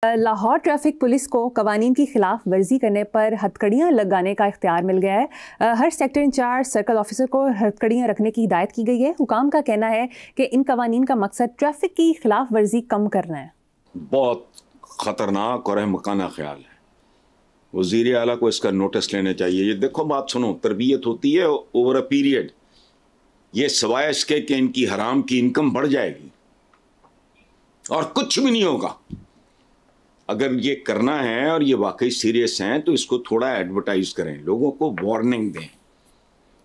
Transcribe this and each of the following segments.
Lahore traffic police کو قوانین کی خلاف ورزی کرنے پر ہتھکڑیاں لگانے کا اختیار مل گیا ہے۔ ہر سیکٹر انچارج سرکل آفیسر کو ہتھکڑیاں رکھنے کی ہدایت کی گئی ہے۔ حکام کا کہنا ہے کہ ان قوانین کا مقصد ٹریفک کی خلاف ورزی کم کرنا ہے۔ بہت خطرناک اور احمقانہ خیال ہے۔ وزیر اعلیٰ کو اس کا نوٹس لینا چاہیے۔ یہ دیکھو بات سنو، تربیت ہوتی ہے اوور اے پیریڈ، یہ سوائے اس کے کہ ان کی حرام کی انکم بڑھ جائے گی اور کچھ بھی نہیں ہوگا۔ اگر یہ کرنا ہے اور یہ واقعی سیریس ہیں تو اس کو تھوڑا ایڈورٹائز کریں، لوگوں کو وارننگ دیں،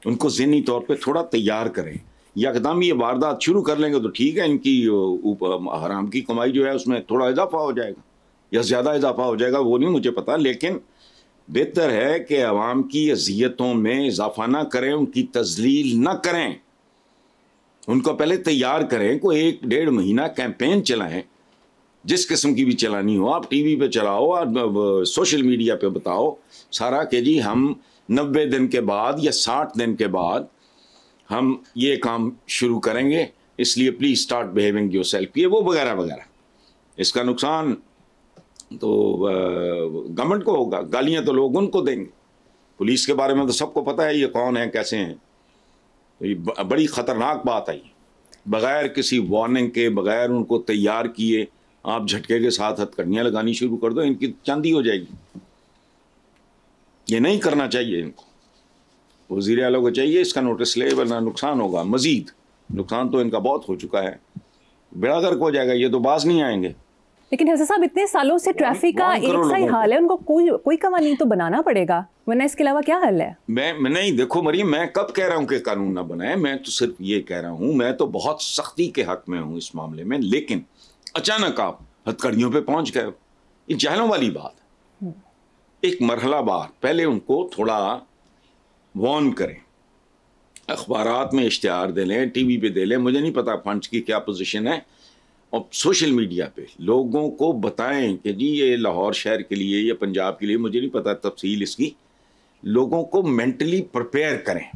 ان کو ذہنی طور پہ تھوڑا تیار کریں۔ یکدم یہ واردات شروع کر لیں گے تو ٹھیک ہے، ان کی حرام کی کمائی جو ہے اس میں تھوڑا اضافہ ہو جائے گا یا زیادہ اضافہ ہو جائے گا، وہ نہیں مجھے پتا، لیکن بہتر ہے کہ عوام کی اذیتوں میں اضافہ نہ کریں، ان کی تذلیل نہ کریں، ان کو پہلے تیار کریں۔ کوئی 1-1.5 مہینہ کیمپین چلائیں، جس قسم کی بھی چلانی ہو، آپ ٹی وی پہ چلاؤ اور سوشل میڈیا پہ بتاؤ سارا کہ جی ہم 90 دن کے بعد یا 60 دن کے بعد ہم یہ کام شروع کریں گے، اس لیے please start behaving your self, یہ وہ وغیرہ وغیرہ۔ اس کا نقصان تو گورنمنٹ کو ہوگا، گالیاں تو لوگ ان کو دیں گے۔ پولیس کے بارے میں تو سب کو پتہ ہے یہ کون ہیں، کیسے ہیں، تو یہ بڑی خطرناک بات ہے۔ بغیر کسی وارننگ کے، بغیر ان کو تیار کیے آپ جھٹکے کے ساتھ ہتھکڑیاں لگانی شروع کر دو، ان کی چاندی ہو جائے گی۔ یہ نہیں کرنا چاہیے ان کو۔ وزیر اعلیٰ کو چاہیے اس کا نوٹس لے، ورنہ نقصان ہوگا مزید۔ نقصان تو ان کا بہت ہو چکا ہے، بیڑا غرق ہو جائے گا، یہ تو باز نہیں آئیں گے۔ لیکن حسن صاحب اتنے سالوں سے ٹریفک کا ایک سا ہی حال ہے، ان کو کوئی قوانین تو بنانا پڑے گا، ورنہ اس کے علاوہ کیا حل ہے؟ میں نہیں، دیکھو مریم، میں کب کہہ رہا ہوں کہ قانون نہ بنائے، میں تو صرف یہ کہہ رہا ہوں، میں تو بہت سختی کے حق میں ہوں اس معاملے میں، لیکن اچانک آپ ہتھکڑیوں پہ پہنچ گئے، یہ جہلوں والی بات ہے۔ ایک مرحلہ بار پہلے ان کو تھوڑا وارن کریں، اخبارات میں اشتہار دے لیں، ٹی وی پہ دے لیں، مجھے نہیں پتا فنڈز کی کیا پوزیشن ہے، اور سوشل میڈیا پہ لوگوں کو بتائیں کہ جی یہ لاہور شہر کے لیے یا پنجاب کے لیے، مجھے نہیں پتا تفصیل اس کی، لوگوں کو مینٹلی پریپیئر کریں۔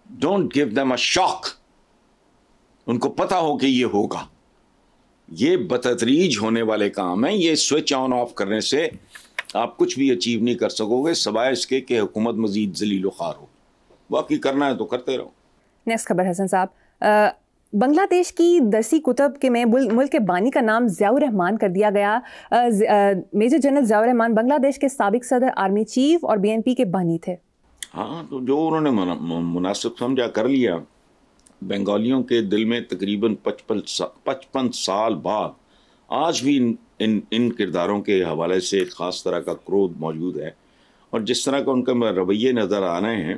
ڈونٹ گیو دیم اے شاک، ان کو پتا ہو کہ یہ ہوگا۔ یہ بتدریج ہونے والے کام ہیں، یہ سوئچ آن آف کرنے سے آپ کچھ بھی اچیو نہیں کر سکو گے سوائے اس کے کہ حکومت مزید ذلیل و خوار ہو۔ باقی کرنا ہے تو کرتے رہو۔ نیکسٹ خبر حسن صاحب، بنگلہ دیش کی درسی کتب کے میں ملک کے بانی کا نام ضیاء الرحمان کر دیا گیا۔ میجر جنرل ضیاء الرحمان بنگلہ دیش کے سابق صدر، آرمی چیف اور BNP کے بانی تھے۔ ہاں، تو جو انہوں نے مناسب سمجھا کر لیا۔ بنگالیوں کے دل میں تقریباً 55 سال بعد آج بھی ان کرداروں کے حوالے سے ایک خاص طرح کا کرودھ موجود ہے، اور جس طرح کا ان کا رویے نظر آ رہے ہیں،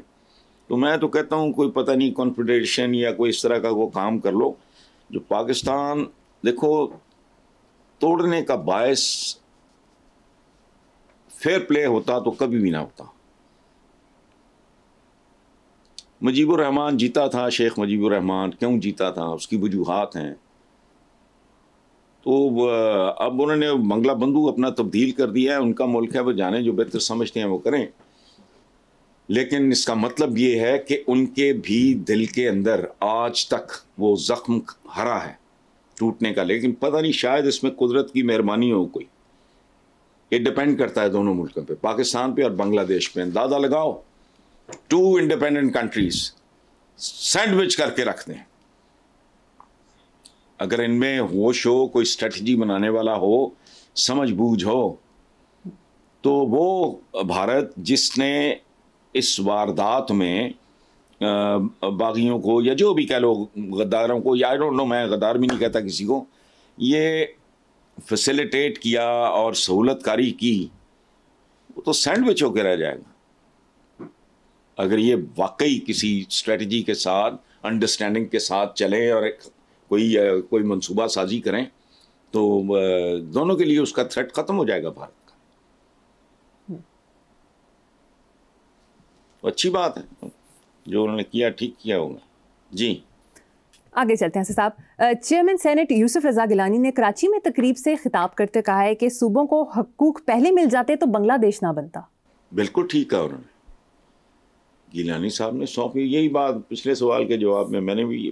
تو میں تو کہتا ہوں کوئی پتہ نہیں کانفیڈریشن یا کوئی اس طرح کا وہ کام کر لو جو پاکستان دیکھو توڑنے کا باعث فیئر پلے ہوتا تو کبھی بھی نہ ہوتا۔ مجیب الرحمان جیتا تھا، شیخ مجیب الرحمان کیوں جیتا تھا، اس کی وجوہات ہیں۔ تو اب انہوں نے بنگلہ بندو اپنا تبدیل کر دیا ہے، ان کا ملک ہے، وہ جانے جو بہتر سمجھتے ہیں وہ کریں، لیکن اس کا مطلب یہ ہے کہ ان کے بھی دل کے اندر آج تک وہ زخم ہرا ہے ٹوٹنے کا، لیکن پتہ نہیں شاید اس میں قدرت کی مہربانی ہو کوئی۔ یہ ڈپینڈ کرتا ہے دونوں ملکوں پہ، پاکستان پہ اور بنگلہ دیش پہ۔ اندازہ لگاؤ، 2 انڈیپینڈنٹ کنٹریز سینڈوچ کر کے رکھ دیں۔ اگر ان میں ہوش ہو، کوئی اسٹریٹجی بنانے والا ہو، سمجھ بوجھ ہو، تو وہ بھارت جس نے اس واردات میں باغیوں کو یا جو بھی کہہ لو غداروں کو، یا I don't know، میں غدار بھی نہیں کہتا کسی کو، یہ فیسیلیٹیٹ کیا اور سہولت کاری کی، وہ تو سینڈوچ ہو کے رہ جائے گا۔ اگر یہ واقعی کسی اسٹریٹجی کے ساتھ، انڈرسٹینڈنگ کے ساتھ چلیں اور کوئی منصوبہ سازی کریں تو دونوں کے لیے اس کا تھریٹ ختم ہو جائے گا بھارت کا۔ اچھی بات ہے جو انہوں نے کیا، ٹھیک کیا ہوگا۔ جی آگے چلتے ہیں صاحب۔ چیئرمین سینٹ یوسف رضا گیلانی نے کراچی میں تقریب سے خطاب کرتے کہا ہے کہ صوبوں کو حقوق پہلے مل جاتے تو بنگلہ دیش نہ بنتا۔ بالکل ٹھیک کہا انہوں نے، گیلانی صاحب نے سونپی یہی بات پچھلے سوال کے جواب میں نے بھی۔